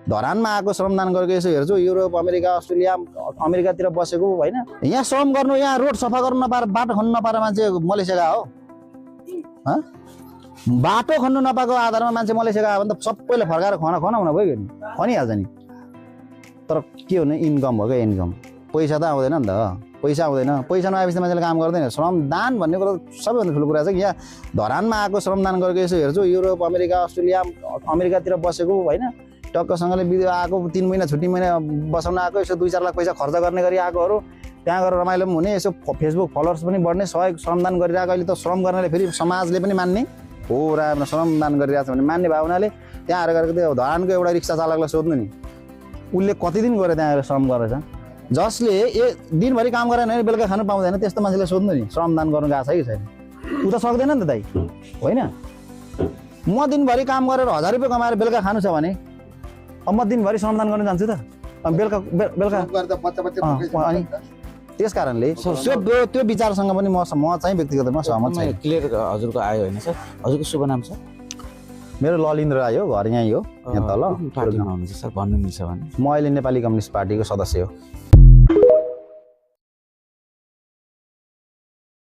धरानमा आएको श्रमदान गरेको यसो हेर्छु युरोप अमेरिका अस्ट्रेलिया अमेरिकातिर बसेको होइन यहाँ श्रम गर्नु यहाँ रोड सफा गर्नु नपाएर बाटो खन्नु नपाएर मान्छे मलेसिया हो बाटो खन्नु नपाएको आधारमा मान्छे मलेसिया गयो भने त सबैले फर्काएर खनाउन भयो नि खनिहाल्छ नि तर के हो भने इन्कम हो क्या इन्कम पैसा त आउँदैन नि त पैसा आउँदैन पैसा नआएपछि मान्छेले काम गर्दैन श्रमदान भन्ने कुरो सबैभन्दा ठुलो कुरा छ कि यहाँ धरानमा आएको श्रमदान गरेको यसो हेर्छु युरोप अमेरिका अस्ट्रेलिया अमेरिकातिर बसेको होइन टक्कसँगले आएको 3 महिना छुट्टी महिना बसाउन आएको यसो 2-4 लाख पैसा खर्च गर्ने गरी आएकोहरू त्यहाँ गएर रमाइलो पनि हुने यसो फेसबुक फलोवर्स पनि बढ्ने सहयोग श्रमदान गरिरहेको अहिले त श्रम गर्नेले फेरि समाजले पनि मान्ने हो राम्रो श्रमदान गरिरहेको छ भने मान्ने भावनाले त्यहाँ आएर गरेको त्यो धरानको एउटा रिक्सा चालकलाई सोध्नु नि उसले कति दिन गरे त्यहाँ श्रम गरेछ जसले दिनभरि काम गरेन भने बेलुका खानु पाउँदैन त्यस्तो मान्छेले सोध्नु नि श्रमदान गर्नु गएको छ कि छैन ऊ त सक्दैन नि त दाइ होइन म दिनभरि काम गरेर 1000 रुपियाँ कमाएर बेलुका खानु छ भने अब म दिनभरि श्रमदान गर्न जान्छु त बेलुका अनि त्यस कारणले त्यो विचारसँग पनि म चाहिँ व्यक्तिगत रूपमा सहमत छैन क्लियर हजुरको आयो होइन सर हजुरको शुभ नाम छ मेरो ललिन्द्र राई हो घर यहीँ हो यहाँ तल पार्टीमा हुनुहुन्छ सर भन्नु मिल्छ भने म अहिले नेपाली कम्युनिस्ट पार्टीको सदस्य हो